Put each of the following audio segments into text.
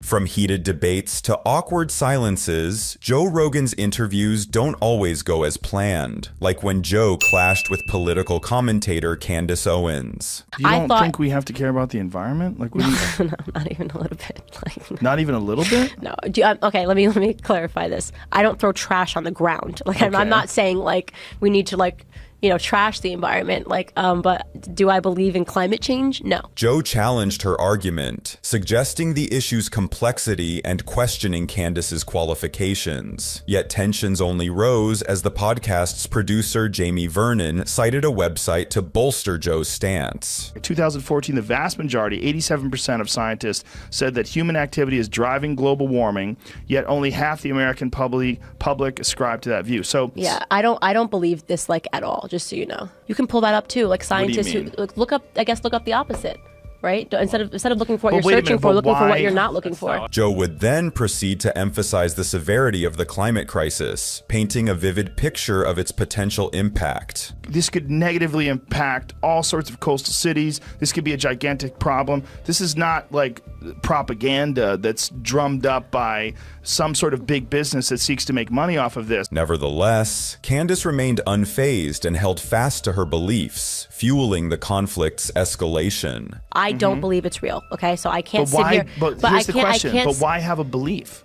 From heated debates to awkward silences, Joe Rogan's interviews don't always go as planned, like when Joe clashed with political commentator Candace Owens. You don't think we have to care about the environment? Like, what do you... No, not even a little bit. Like, not even a little bit? No. Okay, let me clarify this. I don't throw trash on the ground. Like, okay. I'm not saying like we need to like, you know, trash the environment. Like, but do I believe in climate change? No. Joe challenged her argument, suggesting the issue's complexity and questioning Candace's qualifications. Yet tensions only rose as the podcast's producer, Jamie Vernon, cited a website to bolster Joe's stance. In 2014, the vast majority, 87% of scientists, said that human activity is driving global warming, yet only half the American public ascribe to that view. So yeah, I don't believe this like at all. Just so you know, you can pull that up too. Like scientists who look up the opposite, right? Instead of looking for what you're searching for, looking for what you're not looking for. Joe would then proceed to emphasize the severity of the climate crisis, painting a vivid picture of its potential impact. This could negatively impact all sorts of coastal cities. This could be a gigantic problem. This is not like propaganda that's drummed up by some sort of big business that seeks to make money off of this. Nevertheless, Candace remained unfazed and held fast to her beliefs, fueling the conflict's escalation. I don't believe it's real, okay? So I can't sit here. But here's the question, but why have a belief?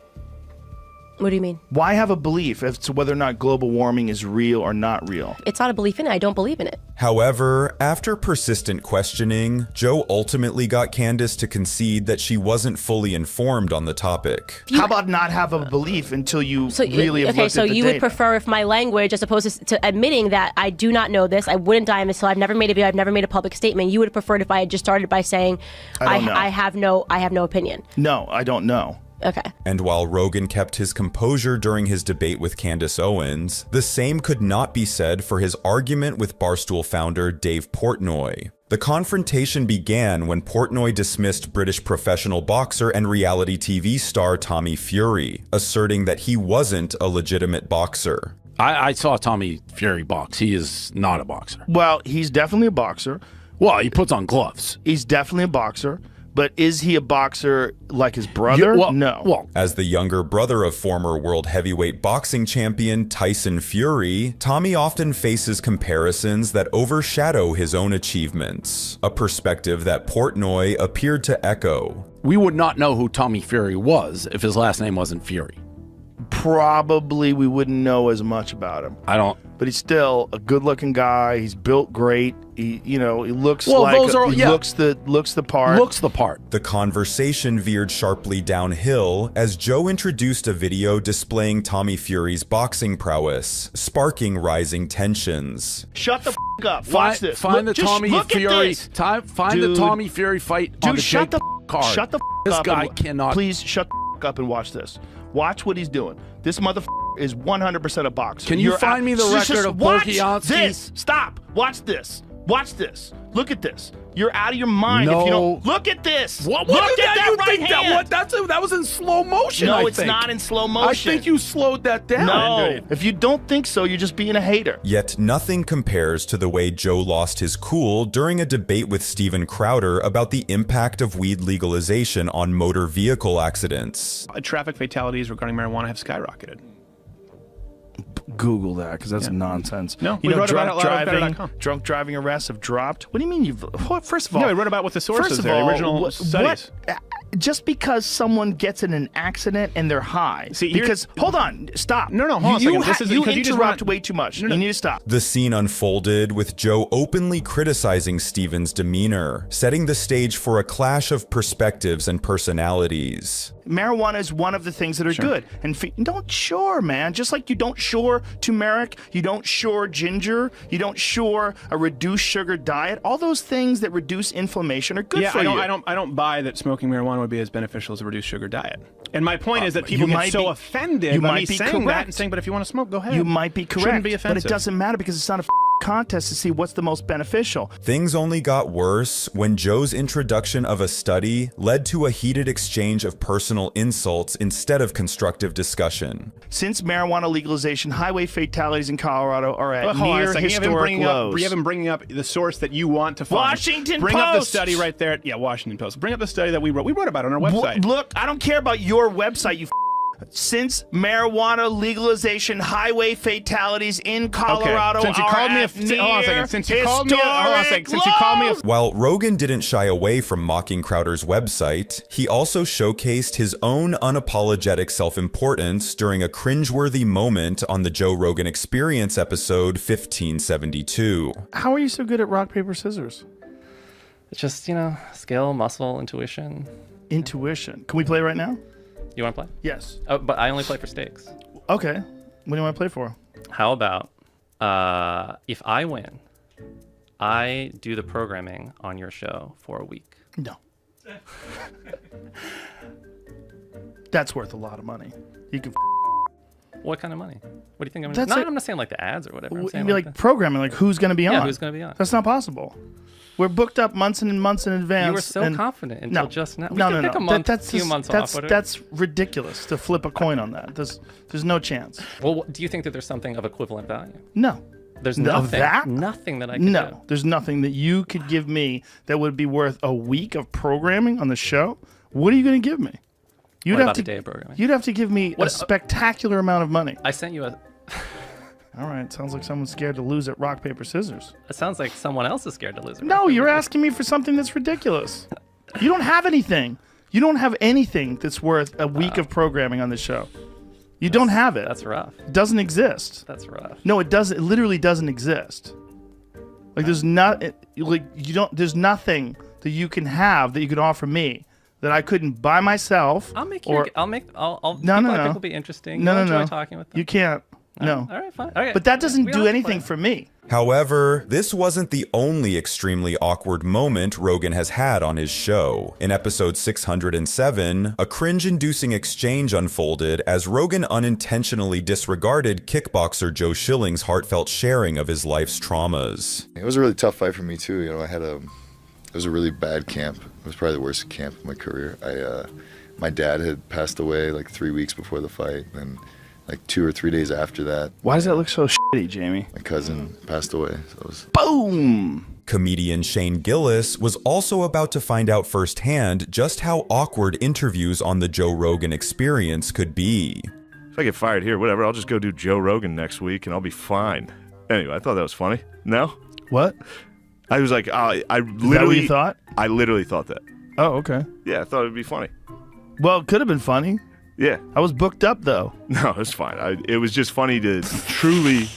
What do you mean? Why have a belief as to whether or not global warming is real or not real? It's not a belief in it. I don't believe in it. However, after persistent questioning, Joe ultimately got Candace to concede that she wasn't fully informed on the topic. How about not have a belief until you really have looked at the data? Okay, so you would prefer if my language, as opposed to admitting that I do not know this, I wouldn't die on this hill, I've never made a video, I've never made a public statement, you would have preferred if I had just started by saying, I have no opinion. No, I don't know. Okay. And while Rogan kept his composure during his debate with Candace Owens, the same could not be said for his argument with Barstool founder Dave Portnoy. The confrontation began when Portnoy dismissed British professional boxer and reality TV star Tommy Fury, asserting that he wasn't a legitimate boxer. I saw Tommy Fury box. He is not a boxer. Well, he's definitely a boxer. Well, he puts on gloves. He's definitely a boxer. But is he a boxer like his brother? No. Well, as the younger brother of former world heavyweight boxing champion Tyson Fury, Tommy often faces comparisons that overshadow his own achievements, a perspective that Portnoy appeared to echo. We would not know who Tommy Fury was if his last name wasn't Fury. Probably we wouldn't know as much about him. I don't. But he's still a good-looking guy. He's built great. He looks looks the part. Looks the part. The conversation veered sharply downhill as Joe introduced a video displaying Tommy Fury's boxing prowess, sparking rising tensions. Shut the f up. Watch this. Find the Tommy Fury. Find the Tommy Fury fight. Dude, shut the card. Shut the this up. This guy cannot. Please shut the up and watch this. Watch what he's doing. This motherfucker is 100% a boxer. Can you find me the record of Volkanovski? This. Stop. Watch this. Watch this. Look at this. You're out of your mind if you don't. Look at this. What? Look at that right hand. That was in slow motion. No, it's not in slow motion. I think you slowed that down. No. If you don't think so, you're just being a hater. Yet nothing compares to the way Joe lost his cool during a debate with Steven Crowder about the impact of weed legalization on motor vehicle accidents. Traffic fatalities regarding marijuana have skyrocketed. Google that, because that's nonsense. No, we wrote about it at loudandbetter.com. Drunk driving arrests have dropped. What do you mean you've... First of all... No, we wrote about what the sources are, the original studies. Just because someone gets in an accident and they're high... hold on, stop. No, hold on a second. You interrupt way too much. You need to stop. The scene unfolded with Joe openly criticizing Steven's demeanor, setting the stage for a clash of perspectives and personalities. Marijuana is one of the things that are good. And don't man. Just like you don't turmeric, you don't ginger, you don't a reduced sugar diet. All those things that reduce inflammation are good for you. I don't buy that smoking marijuana would be as beneficial as a reduced sugar diet. And my point is that people get so offended by me saying that and saying, but if you want to smoke, go ahead. You might be correct, Shouldn't be offensive. but it doesn't matter because it's not a contest to see what's the most beneficial. Things only got worse when Joe's introduction of a study led to a heated exchange of personal insults instead of constructive discussion. Since marijuana legalization, highway fatalities in Colorado are at Hold on a near second. historic lows. You haven't bringing up the source that you want to find. Washington Bring up the Post! study right there. Yeah, Washington Post. Bring up the study that we wrote. We wrote about it on our website. Look, I don't care about your website, you Since marijuana legalization, highway fatalities in Colorado Since you are called me at hold on a second. Since you near called me hold on a second. Since you called me a While Rogan didn't shy away from mocking Crowder's website, he also showcased his own unapologetic self-importance during a cringeworthy moment on the Joe Rogan Experience episode 1572. How are you so good at rock, paper, scissors? It's just, you know, skill, muscle, intuition. Intuition. Can we play right now? You want to play? Yes. Oh, but I only play for stakes. Okay. What do you want to play for? How about if I win, I do the programming on your show for a week? No. That's worth a lot of money. You can. What kind of money? What do you think? I'm That's not. like- I'm not saying like the ads or whatever. I'm You'd saying be like like programming, like who's going to be on? yeah, who's going to be on? That's not possible. We're booked up months and months in advance. You were so and confident until no, just now. We no, could no, pick no. a month, that's few just- months that's, off. Whatever. That's ridiculous to flip a coin on that. There's no chance. Well, do you think that there's something of equivalent value? No. There's No, nothing. that? Nothing that I can do. No. There's nothing that you could give me that would be worth a week of programming on the show. What are you going to give me? You'd What have about to the day of programming? You'd have to give me a spectacular amount of money. I sent you a. All right, sounds like someone's scared to lose at rock, paper, scissors. It sounds like someone else is scared to lose. No, you're asking me for something that's ridiculous. You don't have anything. You don't have anything that's worth a week of programming on the show. You don't have it. That's rough. It doesn't exist. That's rough. No, it doesn't. It literally doesn't exist. Like there's not. Like you don't. There's nothing that you can have that you can offer me that I couldn't buy myself. I'll make or, you. I'll make. I'll. No, people no, I no. think will be interesting. No, You'll no, enjoy no. talking with them. You can't. No. All right, fine. Okay. But that doesn't We do don't have to anything play. for me. However, this wasn't the only extremely awkward moment Rogan has had on his show. In episode 607, a cringe-inducing exchange unfolded as Rogan unintentionally disregarded kickboxer Joe Schilling's heartfelt sharing of his life's traumas. It was a really tough fight for me too. You know, it was a really bad camp. It was probably the worst camp of my career. My dad had passed away like 3 weeks before the fight, and like 2 or 3 days after that, Why does that look so shitty, Jamie? my cousin passed away. So it was Boom. Comedian Shane Gillis was also about to find out firsthand just how awkward interviews on the Joe Rogan Experience could be. If I get fired here, whatever, I'll just go do Joe Rogan next week and I'll be fine. Anyway, I thought that was funny. No? What? I was like, I Is that what literally you thought? I literally thought that. Oh, okay. Yeah, I thought it'd be funny. Well, it could have been funny. Yeah. I was booked up though. No, it's fine. It was just funny to truly.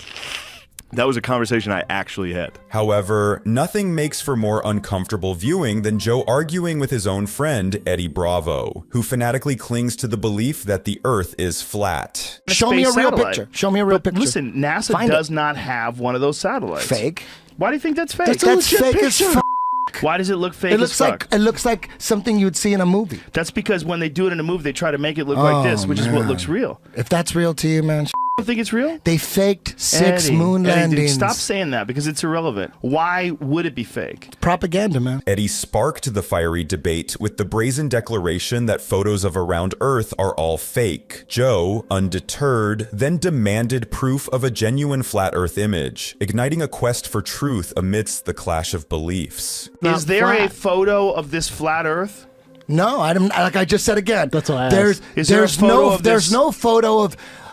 That was a conversation I actually had. However, nothing makes for more uncomfortable viewing than Joe arguing with his own friend, Eddie Bravo, who fanatically clings to the belief that the Earth is flat. Show me a Space real satellite. picture. Show me a real But picture. listen, NASA Find does it. not have one of those satellites. Fake. Why do you think that's fake? That's Legit fake as picture. fuck. Why does it look fake It looks as fuck? like it looks like something you'd see in a movie. That's because when they do it in a movie, they try to make it look like this, which is what man. looks real. If that's real to you, man, You think it's real? they faked 6 Eddie, moon Eddie, dude, landings. stop saying that because it's irrelevant. Why would it be fake? Propaganda, man. Eddie sparked the fiery debate with the brazen declaration that photos of around Earth are all fake. Joe, undeterred, then demanded proof of a genuine flat Earth image, igniting a quest for truth amidst the clash of beliefs. Not Is there a flat. photo of this flat Earth? No, I don't. Like I just said again. That's what I There's asked. Is there a there's photo no of there's this- no photo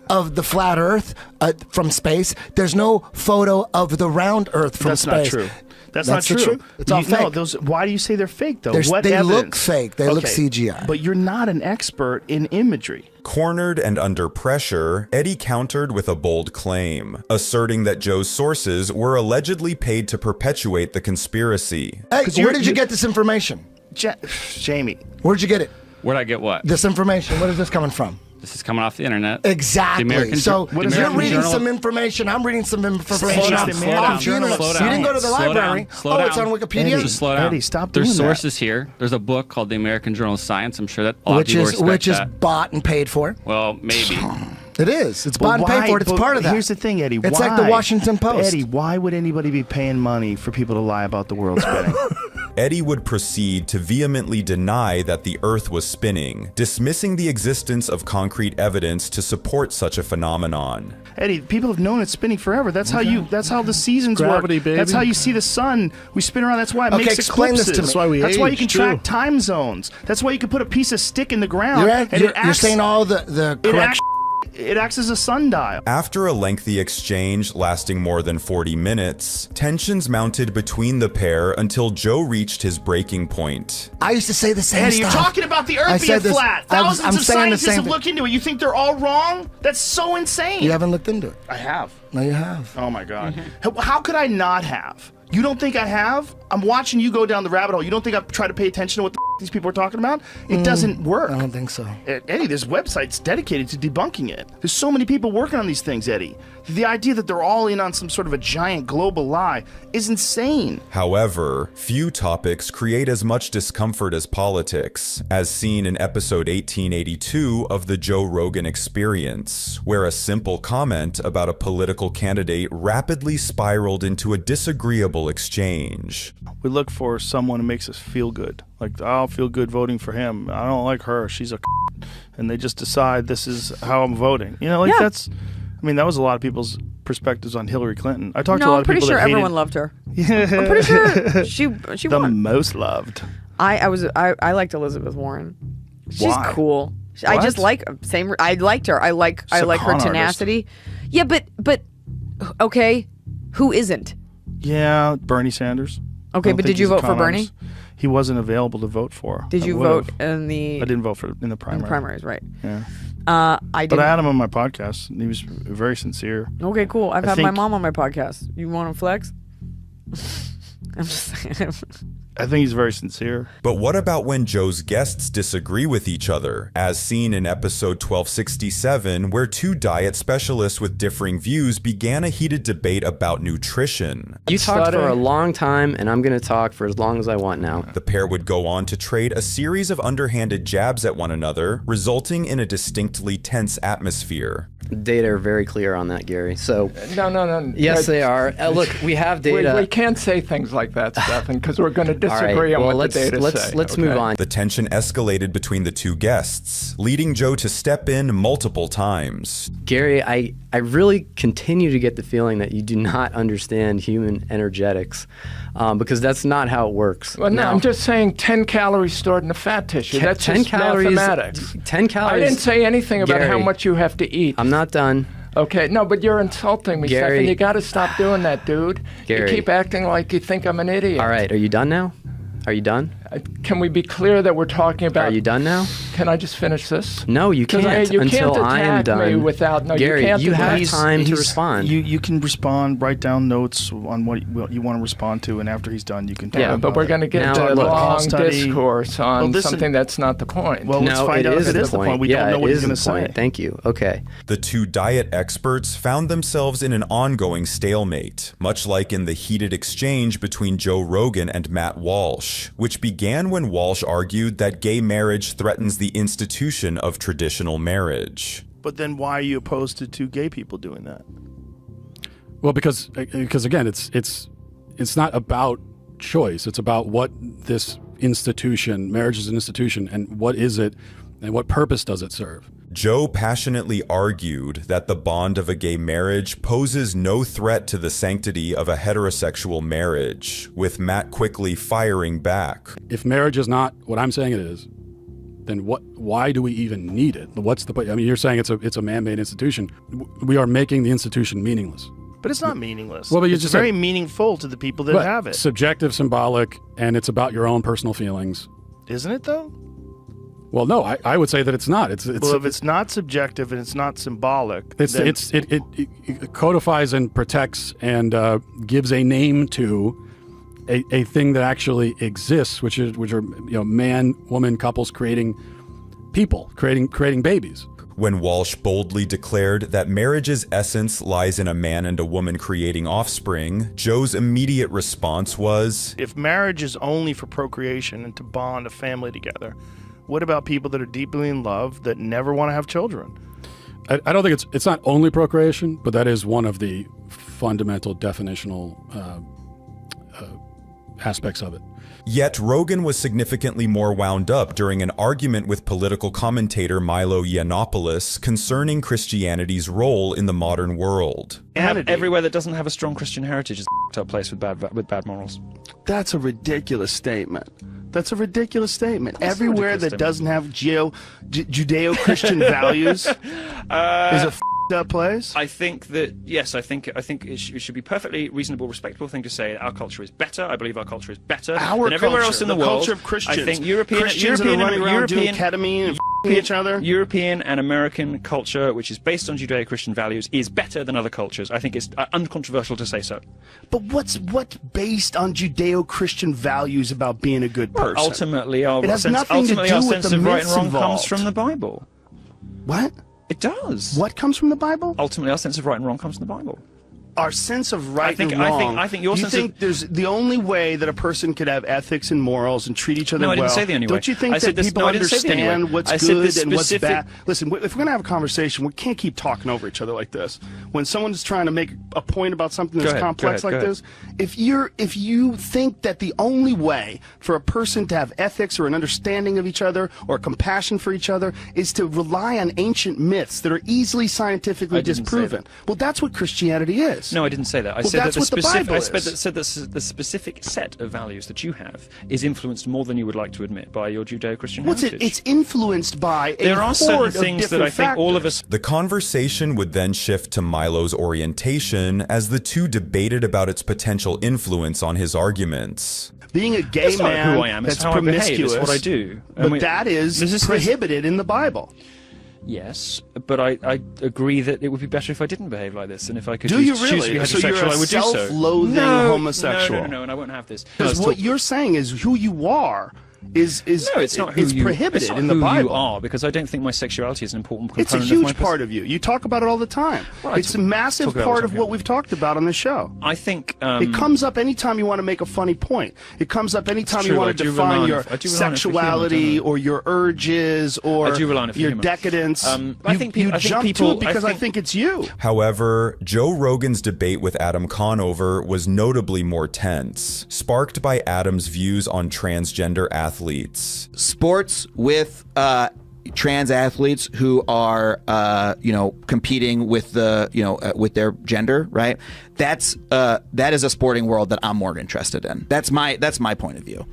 of the flat Earth from space. There's no photo of the round Earth from That's space. not true. That's not That's the true. truth. It's all No, fake. those. Why do you say they're fake though? What They evidence? look fake. They look CGI. But you're not an expert in imagery. Cornered and under pressure, Eddie countered with a bold claim, asserting that Joe's sources were allegedly paid to perpetuate the conspiracy. Hey, 'Cause where you're- did you get this information? Jamie. Where'd you get it? Where'd I get what? This information. Where is this coming from? This is coming off the internet. Exactly. The American So the you're American reading Journal- some information. I'm reading some information Slow down, off slow the down, internet. slow You down. didn't go to the Slow library. down, slow Oh, down. it's on Wikipedia. Just slow down. Eddie, stop There's doing that. sources here. There's a book called the American Journal of Science. I'm sure that a lot of Which people is respect which is that. bought and paid for. Well, maybe. It is. It's Well, bought and paid for. It's but part of that. Here's the thing, Eddie. It's why? like the Washington Post. Eddie, why would anybody be paying money for people to lie about the world spinning? Eddie would proceed to vehemently deny that the Earth was spinning, dismissing the existence of concrete evidence to support such a phenomenon. Eddie, people have known it's spinning forever. That's how the seasons Gravity, work. baby. That's how you see the sun. We spin around. That's why it Okay, makes explain this eclipses. to me. That's why we That's why you age, can too. track time zones. That's why you can put a piece of stick in the ground. You're saying all the correct. It acts as a sundial. After a lengthy exchange lasting more than 40 minutes, tensions mounted between the pair until Joe reached his breaking point. I used to say the same Eddie, stuff. you're talking about the I Earth being said this- flat. I'm Thousands of saying the scientists same have thing. looked into it. You think they're all wrong? That's so insane. You haven't looked into it. I have. No, you have. Oh my God. How could I not have? You don't think I have? I'm watching you go down the rabbit hole. You don't think I've tried to pay attention to what the these people are talking about? It doesn't work. I don't think so. Eddie, there's websites dedicated to debunking it. There's so many people working on these things, Eddie. The idea that they're all in on some sort of a giant global lie is insane. However, few topics create as much discomfort as politics, as seen in episode 1882 of the Joe Rogan Experience, where a simple comment about a political candidate rapidly spiraled into a disagreeable exchange. We look for someone who makes us feel good. Like, I'll feel good voting for him. I don't like her. She's a and they just decide this is how I'm voting. You know, like that's, I mean, that was a lot of people's perspectives on Hillary Clinton. I talked to a lot of people that hated. I'm pretty sure everyone loved her. I'm pretty sure she the won. most loved. I liked Elizabeth Warren. She's Why? cool. I just like I liked her. I like a her con tenacity. Yeah, but okay, who isn't? Yeah, Bernie Sanders. Okay, I don't but think did you he's a vote for con Bernie? artist. He wasn't available to vote for. Did I you would've. vote in the? I didn't vote for in the primary. In the primaries, right? Yeah. I did. But I had him on my podcast. And he was very sincere. Okay, cool. I've I had my think- mom on my podcast. You want to flex? I'm just saying. I think he's very sincere. But what about when Joe's guests disagree with each other, as seen in episode 1267, where two diet specialists with differing views began a heated debate about nutrition? You talked for a long time, and I'm going to talk for as long as I want now. The pair would go on to trade a series of underhanded jabs at one another, resulting in a distinctly tense atmosphere. Data are very clear on that, Gary. So No. yes, they are. Look, we have data. We can't say things like that, Stefan, because we're going to disagree on what the data say. Let's move on. The tension escalated between the two guests, leading Joe to step in multiple times. Gary, I really continue to get the feeling that you do not understand human energetics, because that's not how it works. Well, no, Now, I'm just saying 10 calories stored in the fat tissue. That's 10 just calories. mathematics. 10 calories. I didn't say anything about how Gary, much you have to eat. I'm not done. Okay, no, but you're insulting me, Gary. Stefan. You got to stop doing that, dude. Gary. You keep acting like you think I'm an idiot. All right, are you done now? Are you done? Can we be clear that we're talking about... Are you done now? Can I just finish this? No, you 'Cause can't you until can't I am attack me done. without... No, Gary, you can't you have attack- time to respond. You can respond, write down notes on what you want to respond to, and after he's done, you can talk Yeah, but about we're it. going to get Now, into a look, long study. discourse on Well, listen- something that's not the point. Well, let's No, find it out is if it is the point. We yeah, don't know what it he's is going the to point. say. Thank you. Okay. The two diet experts found themselves in an ongoing stalemate, much like in the heated exchange between Joe Rogan and Matt Walsh, which began when Walsh argued that gay marriage threatens the institution of traditional marriage. But then why are you opposed to two gay people doing that? Well, because again, it's not about choice. It's about what this institution, marriage is an institution, and what is it, and what purpose does it serve? Joe passionately argued that the bond of a gay marriage poses no threat to the sanctity of a heterosexual marriage, with Matt quickly firing back. If marriage is not what I'm saying it is, then why do we even need it? What's the point? I mean, you're saying it's a man-made institution. We are making the institution meaningless. But it's not meaningless. Well, but you it's just very said- meaningful to the people that Right. have it. Subjective, symbolic, and it's about your own personal feelings. Isn't it, though? Well, no, I would say that it's not. Well, if it's not subjective and it's not symbolic, It then codifies and protects and gives a name to a thing that actually exists, which are man, woman couples creating people, creating babies. When Walsh boldly declared that marriage's essence lies in a man and a woman creating offspring, Joe's immediate response was, if marriage is only for procreation and to bond a family together, what about people that are deeply in love that never want to have children? I don't think it's not only procreation, but that is one of the fundamental definitional aspects of it. Yet Rogan was significantly more wound up during an argument with political commentator Milo Yiannopoulos concerning Christianity's role in the modern world. Everywhere that doesn't have a strong Christian heritage is a f***ed up place with bad morals. That's a ridiculous statement. That's a ridiculous statement. Everywhere that doesn't have Judeo-Christian values is a f***ed up place. I think that, yes, I think it should be perfectly reasonable, respectable thing to say our culture is better. I believe our culture is better than everywhere else in the world. Culture of Christians. I think Christians that are running around doing ketamine and each other. European and American culture, which is based on Judeo-Christian values, is better than other cultures. I think it's uncontroversial to say so. But what's based on Judeo-Christian values about being a good person? Well, ultimately, our it has sense, nothing to do our with sense the of right and wrong involved. comes from the Bible. What? It does. What comes from the Bible? Ultimately, our sense of right and wrong comes from the Bible. Our sense of right and wrong. I think your sense of... there's the only way that a person could have ethics and morals and treat each other well. No, I didn't say the only way. Don't you think that people understand what's good and what's bad? Listen, if we're going to have a conversation, we can't keep talking over each other like this. When someone's trying to make a point about something that's complex like this, if you think that the only way for a person to have ethics or an understanding of each other or compassion for each other is to rely on ancient myths that are easily scientifically disproven, well, that's what Christianity is. No, I didn't say that. I said that the specific set of values that you have is influenced more than you would like to admit by your Judeo-Christian heritage. It's influenced by there are certain things that I think all of us... The conversation would then shift to Milo's orientation as the two debated about its potential influence on his arguments. Being a gay man who I am. that's how promiscuous, I behave. It's what I do. But that is prohibited in the Bible. Yes, but I agree that it would be better if I didn't behave like this, and if I could choose to be heterosexual, so you're a I would do so. self-loathing homosexual. No, and I won't have this. Because what you're saying is who you are is prohibited in the Bible. You are, because I don't think my sexuality is an important component of my It's a huge part of you. You talk about it all the time. Well, it's a massive part of what we've talked about on the show. I think it comes up anytime you want to make a funny point. It comes up anytime you want to define your sexuality or your urges or your decadence. I think you jump to it because I think it's you. However, Joe Rogan's debate with Adam Conover was notably more tense, sparked by Adam's views on transgender athletes. Sports with trans athletes who are competing with with their gender, right? That is a sporting world that I'm more interested in. That's my point of view.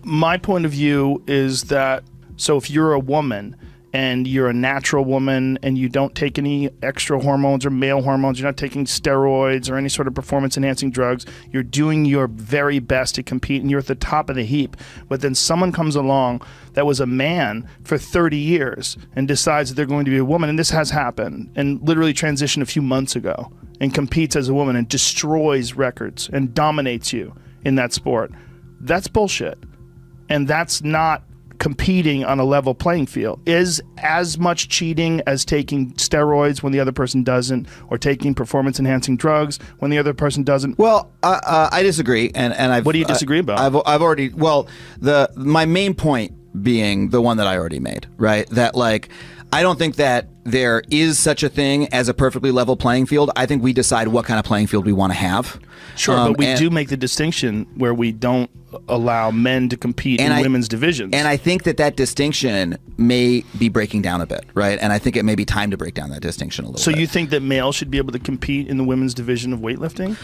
My point of view is that, so if you're a woman and you're a natural woman and you don't take any extra hormones or male hormones, you're not taking steroids or any sort of performance-enhancing drugs, you're doing your very best to compete and you're at the top of the heap. But then someone comes along that was a man for 30 years and decides that they're going to be a woman, and this has happened, and literally transitioned a few months ago, and competes as a woman and destroys records and dominates you in that sport. That's bullshit. And that's not competing on a level playing field. Is as much cheating as taking steroids when the other person doesn't, or taking performance-enhancing drugs when the other person doesn't. Well, I disagree, and what do you disagree about? I've already my main point being the one that I already made, right? That I don't think that there is such a thing as a perfectly level playing field. I think we decide what kind of playing field we want to have. Sure, but we do make the distinction where we don't allow men to compete in women's divisions. And I think that distinction may be breaking down a bit, right? And I think it may be time to break down that distinction a little bit. So you think that males should be able to compete in the women's division of weightlifting?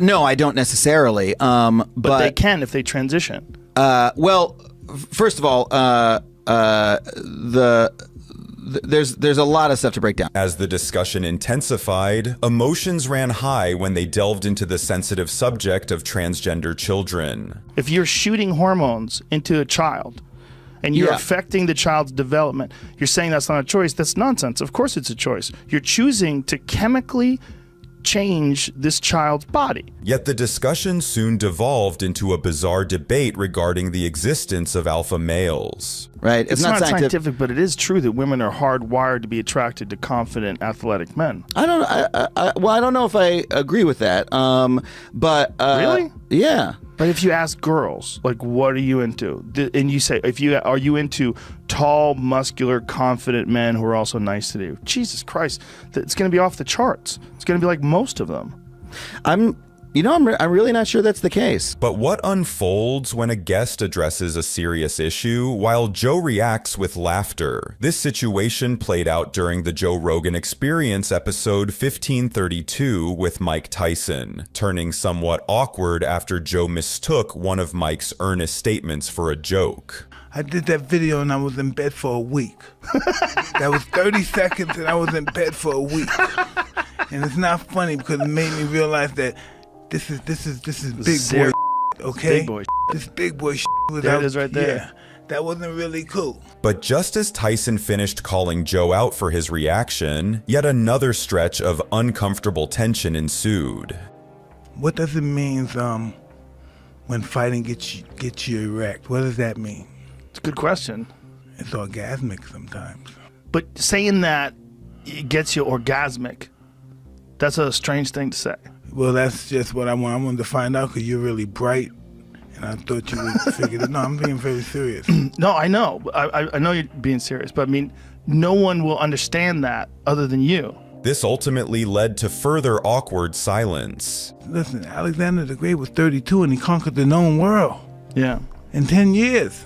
No, I don't necessarily. But they can if they transition. Well, first of all, there's a lot of stuff to break down. As the discussion intensified, emotions ran high when they delved into the sensitive subject of transgender children. If you're shooting hormones into a child and you're affecting the child's development, you're saying that's not a choice. That's nonsense. Of course it's a choice. You're choosing to chemically change this child's body. Yet the discussion soon devolved into a bizarre debate regarding the existence of alpha males. Right. It's not scientific, but it is true that women are hardwired to be attracted to confident, athletic men. I don't know if I agree with that. But really? Yeah. But if you ask girls, like, what are you into? And you say, are you into tall, muscular, confident men who are also nice to you? Jesus Christ, it's going to be off the charts. It's going to be like most of them. I'm really not sure that's the case. But what unfolds when a guest addresses a serious issue while Joe reacts with laughter? This situation played out during the Joe Rogan Experience episode 1532 with Mike Tyson, turning somewhat awkward after Joe mistook one of Mike's earnest statements for a joke. I did that video and I was in bed for a week. That was 30 seconds and I was in bed for a week. And it's not funny because it made me realize that this is big boy, okay? Big boy. This big boy was there out. It is right there. Yeah, that wasn't really cool. But just as Tyson finished calling Joe out for his reaction, yet another stretch of uncomfortable tension ensued. What does it mean when fighting gets you erect? What does that mean? It's a good question. It's orgasmic sometimes. But saying that it gets you orgasmic, that's a strange thing to say. Well, that's just what I want. I wanted to find out because you're really bright, and I thought you would figure it. No, I'm being very serious. No, I know. I know you're being serious, but I mean, no one will understand that other than you. This ultimately led to further awkward silence. Listen, Alexander the Great was 32 and he conquered the known world. Yeah. In 10 years.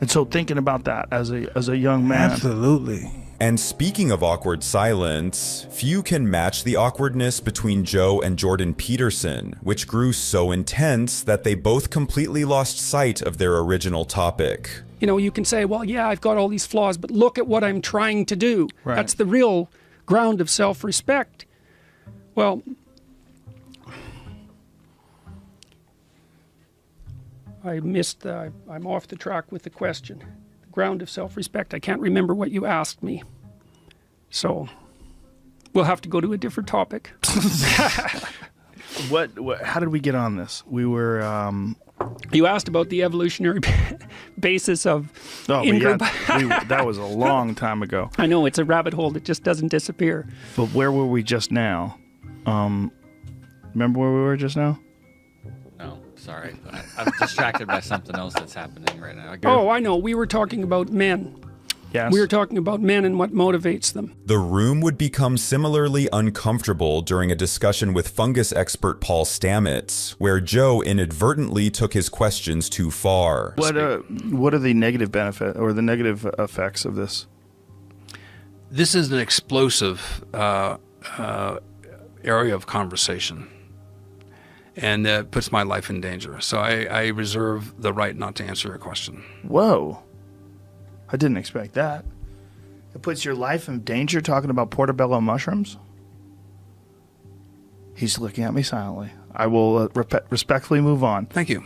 And so thinking about that as a young man. Absolutely. And speaking of awkward silence, few can match the awkwardness between Joe and Jordan Peterson, which grew so intense that they both completely lost sight of their original topic. You know, you can say, well, yeah, I've got all these flaws, but look at what I'm trying to do. Right. That's the real ground of self-respect. Well, I'm off the track with the question. Ground of self-respect. I can't remember what you asked me. So we'll have to go to a different topic. What how did we get on this? We were you asked about the evolutionary basis of that was a long time ago. I know, it's a rabbit hole that just doesn't disappear. But where were we just now? Remember where we were just now? No, sorry. I'm distracted by something else that's happening right now. Oh, I know. We were talking about men. Yes. We were talking about men and what motivates them. The room would become similarly uncomfortable during a discussion with fungus expert Paul Stamets, where Joe inadvertently took his questions too far. What are the negative benefit or the negative effects of this? This is an explosive area of conversation, and that puts my life in danger. So I reserve the right not to answer your question. Whoa. I didn't expect that. It puts your life in danger talking about portobello mushrooms? He's looking at me silently. I will respectfully move on. Thank you.